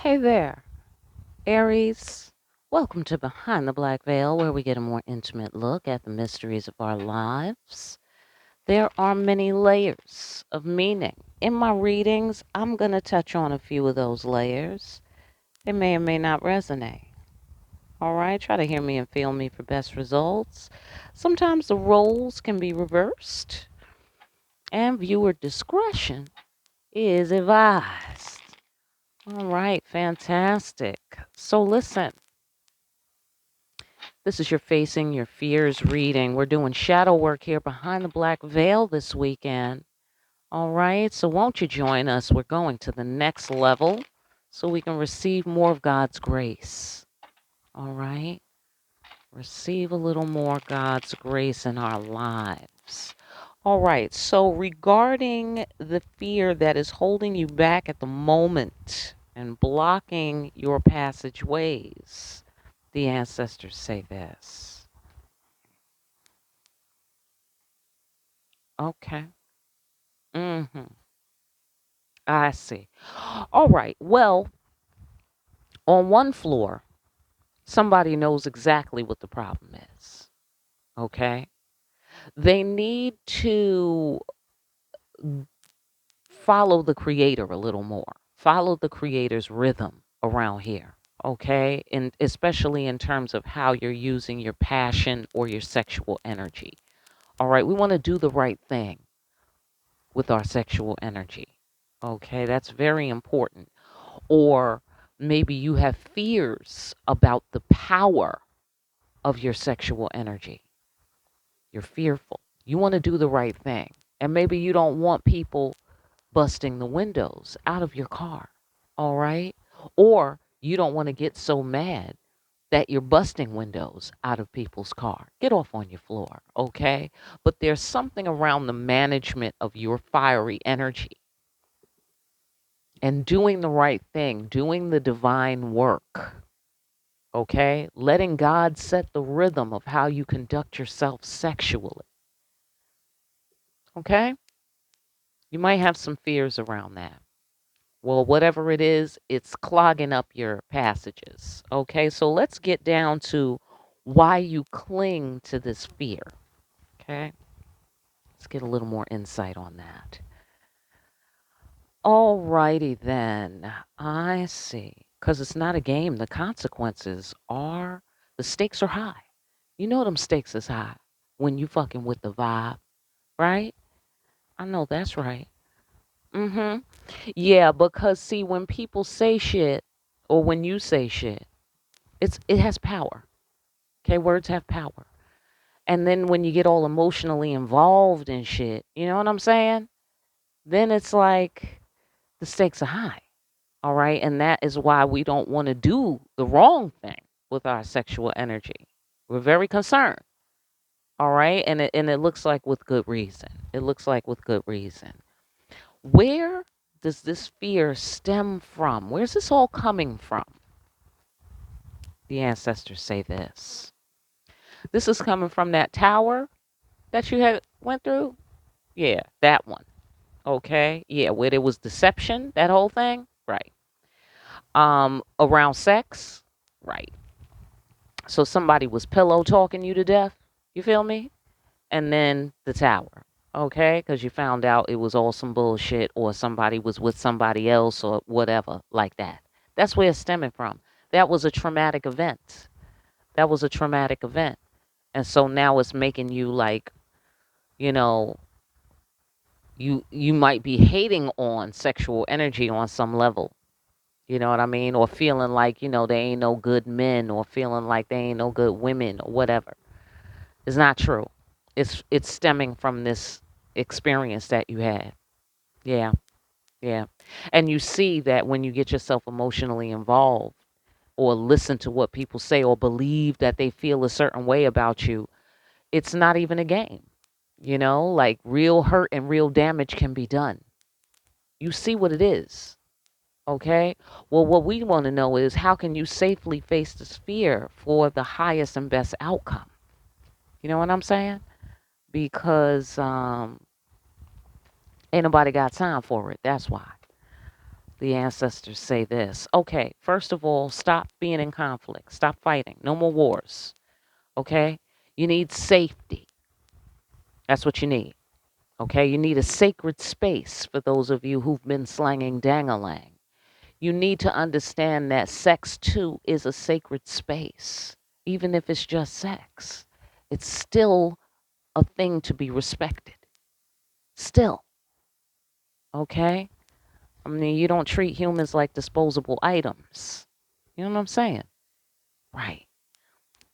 Hey there, Aries. Welcome to Behind the Black Veil, where we get a more intimate look at the mysteries of our lives. There are many layers of meaning. In my readings, I'm going to touch on a few of those layers. They may or may not resonate. All right, try to hear me and feel me for best results. Sometimes the roles can be reversed, and viewer discretion is advised. All right, fantastic. So listen. This is your Facing Your Fears reading. We're doing shadow work here behind the black veil this weekend. All right, so won't you join us? We're going to the next level so we can receive more of God's grace. All right, receive a little more God's grace in our lives. All right, so regarding the fear that is holding you back at the moment and blocking your passageways, the ancestors say this. Okay. Mm-hmm. I see. All right. Well, on one floor, somebody knows exactly what the problem is. Okay. They need to follow the creator a little more. Follow the creator's rhythm around here. Okay. And especially in terms of how you're using your passion or your sexual energy. All right. We want to do the right thing with our sexual energy. Okay. That's very important. Or maybe you have fears about the power of your sexual energy. You're fearful. You want to do the right thing. And maybe you don't want people busting the windows out of your car. All right. Or you don't want to get so mad that you're busting windows out of people's car. Get off on your floor. Okay. But there's something around the management of your fiery energy and doing the right thing, doing the divine work. Okay? Letting God set the rhythm of how you conduct yourself sexually. Okay? You might have some fears around that. Well, whatever it is, it's clogging up your passages. Okay? So let's get down to why you cling to this fear. Okay? Let's get a little more insight on that. All righty then. I see. Because it's not a game. The consequences are, the stakes are high. You know them stakes is high when you fucking with the vibe, right? I know that's right. Mm-hmm. Yeah, because see, when people say shit or when you say shit, it has power. Okay, words have power. And then when you get all emotionally involved in shit, you know what I'm saying? Then it's like the stakes are high. All right. And that is why we don't want to do the wrong thing with our sexual energy. We're very concerned. All right. And it looks like with good reason. It looks like with good reason. Where does this fear stem from? Where's this all coming from? The ancestors say this. This is coming from that tower that you had went through. Yeah, that one. Okay. Yeah, where there was deception, that whole thing. Right. Around sex. Right. So somebody was pillow talking you to death. You feel me? And then the tower. Okay? Because you found out it was all some bullshit or somebody was with somebody else or whatever like that. That's where it's stemming from. That was a traumatic event. That was a traumatic event. And so now it's making you like, you know, you might be hating on sexual energy on some level. You know what I mean? Or feeling like, they ain't no good men or feeling like they ain't no good women or whatever. It's not true. It's stemming from this experience that you had. Yeah, yeah. And you see that when you get yourself emotionally involved or listen to what people say or believe that they feel a certain way about you, it's not even a game. Like real hurt and real damage can be done. You see what it is. Okay? Well, what we want to know is how can you safely face this fear for the highest and best outcome? You know what I'm saying? Because ain't nobody got time for it. That's why. The ancestors say this. Okay, first of all, stop being in conflict. Stop fighting. No more wars. Okay? You need safety. That's what you need. Okay? You need a sacred space for those of you who've been slanging dang-a-lang. You need to understand that sex too is a sacred space. Even if it's just sex, it's still a thing to be respected. Still. Okay? I mean, you don't treat humans like disposable items. You know what I'm saying? Right.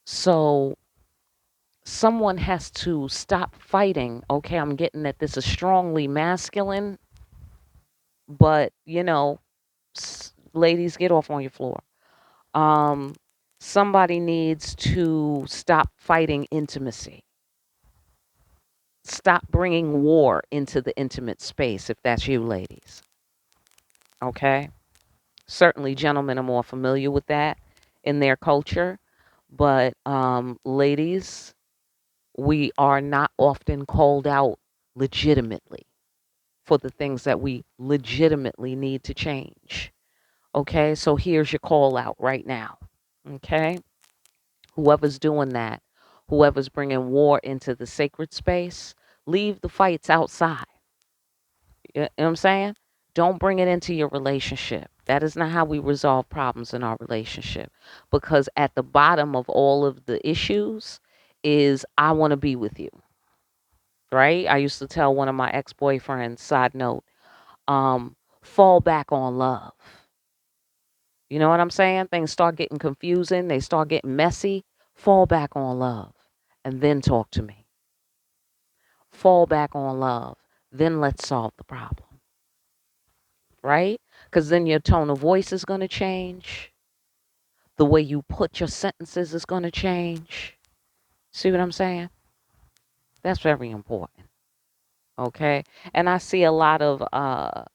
So someone has to stop fighting. Okay, I'm getting that this is strongly masculine, but ladies, get off on your floor. Um, Somebody needs to stop fighting intimacy. Stop bringing war into the intimate space if that's you, ladies. Okay? Certainly, gentlemen are more familiar with that in their culture, but ladies, we are not often called out legitimately for the things that we legitimately need to change. Okay, so here's your call out right now. Okay, whoever's doing that, whoever's bringing war into the sacred space, leave the fights outside. You know what I'm saying? Don't bring it into your relationship. That is not how we resolve problems in our relationship. Because at the bottom of all of the issues is I want to be with you. Right? I used to tell one of my ex-boyfriends, side note, fall back on love. You know what I'm saying? Things start getting confusing, they start getting messy. Fall back on love and then talk to me. Fall back on love. Then let's solve the problem. Right? Because then your tone of voice is going to change. The way you put your sentences is going to change. See what I'm saying? That's very important. Okay? And I see a lot of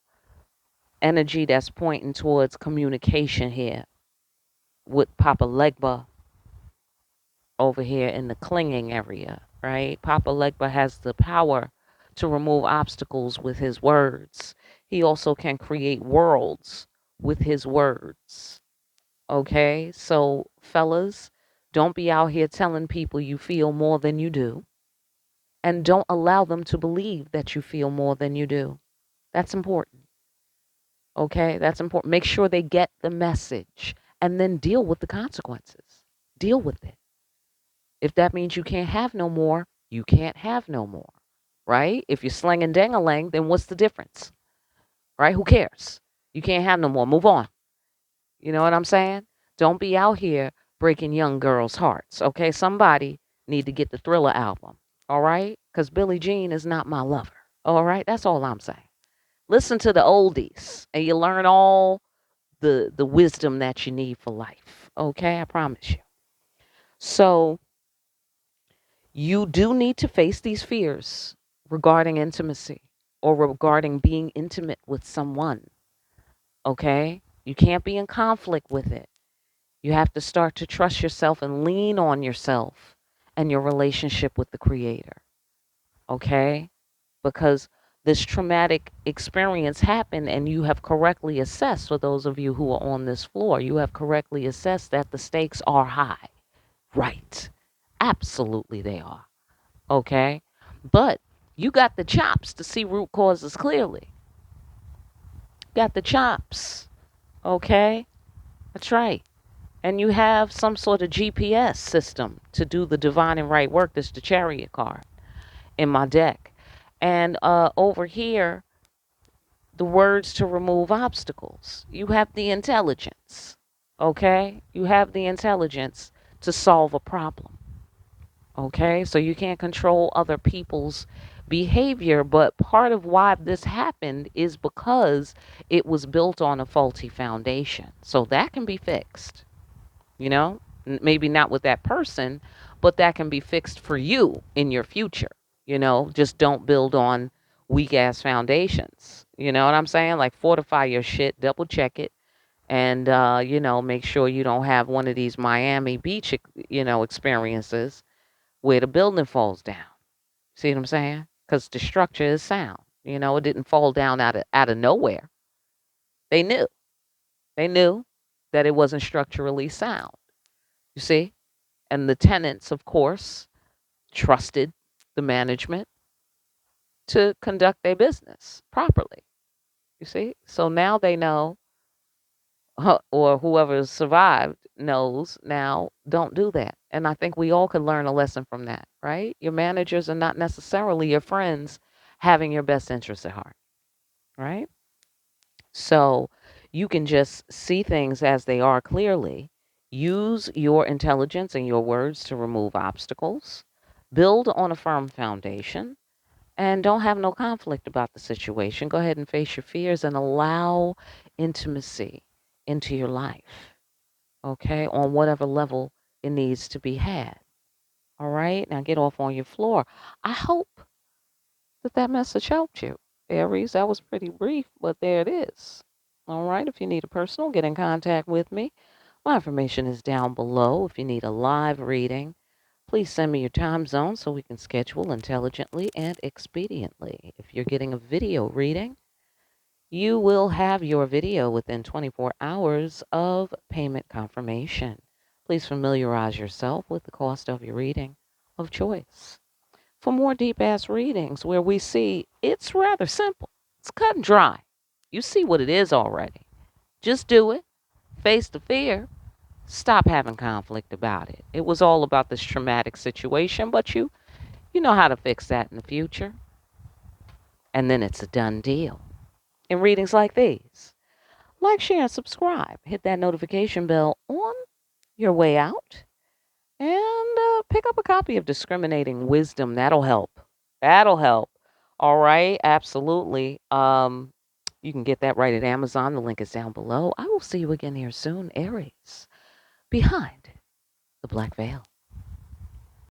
energy that's pointing towards communication here with Papa Legba over here in the clinging area, right? Papa Legba has the power to remove obstacles with his words. He also can create worlds with his words. Okay? So, fellas, don't be out here telling people you feel more than you do. And don't allow them to believe that you feel more than you do. That's important. Okay? That's important. Make sure they get the message and then deal with the consequences. Deal with it. If that means you can't have no more, you can't have no more. Right? If you're slinging dang-a-lang, then what's the difference? Right? Who cares? You can't have no more. Move on. You know what I'm saying? Don't be out here breaking young girls' hearts. Okay? Somebody need to get the Thriller album. All right? Because Billie Jean is not my lover. All right? That's all I'm saying. Listen to the oldies and you learn all the wisdom that you need for life. Okay? I promise you. So you do need to face these fears regarding intimacy or regarding being intimate with someone. Okay? You can't be in conflict with it. You have to start to trust yourself and lean on yourself and your relationship with the Creator. Okay? Because this traumatic experience happened and you have correctly assessed, for those of you who are on this floor, you have correctly assessed that the stakes are high. Right. Absolutely, they are. Okay? But you got the chops to see root causes clearly. Got the chops. Okay? That's right. And you have some sort of GPS system to do the divine and right work. That's the chariot card in my deck. And over here, the words to remove obstacles. You have the intelligence. Okay? You have the intelligence to solve a problem. Okay? So you can't control other people's behavior, but part of why this happened is because it was built on a faulty foundation. So that can be fixed. You know, maybe not with that person, but that can be fixed for you in your future. You know, just don't build on weak ass foundations. You know what I'm saying? Like fortify your shit, double check it, and make sure you don't have one of these Miami Beach, experiences where the building falls down. See what I'm saying? Because the structure is sound. You know, it didn't fall down out of nowhere. They knew. They knew that it wasn't structurally sound. You see? And the tenants, of course, trusted the management to conduct their business properly. You see? So now they know, or whoever survived knows now, don't do that. And I think we all could learn a lesson from that, right? Your managers are not necessarily your friends having your best interests at heart, right? So you can just see things as they are clearly, use your intelligence and your words to remove obstacles, build on a firm foundation, and don't have no conflict about the situation. Go ahead and face your fears and allow intimacy into your life, okay, on whatever level it needs to be had. All right, now get off on your floor. I hope that message helped you. Aries, that was pretty brief, but there it is. All right, if you need a personal, get in contact with me. My information is down below. If you need a live reading, please send me your time zone so we can schedule intelligently and expediently. If you're getting a video reading, you will have your video within 24 hours of payment confirmation. Please familiarize yourself with the cost of your reading of choice. For more deep ass readings where we see it's rather simple, it's cut and dry. You see what it is already. Just do it, face the fear, stop having conflict about it. It was all about this traumatic situation, but you know how to fix that in the future. And then it's a done deal. In readings like these, like, share, and subscribe. Hit that notification bell on your way out. And pick up a copy of Discriminating Wisdom. That'll help. That'll help. All right. Absolutely. You can get that right at Amazon. The link is down below. I will see you again here soon, Aries, behind the black veil.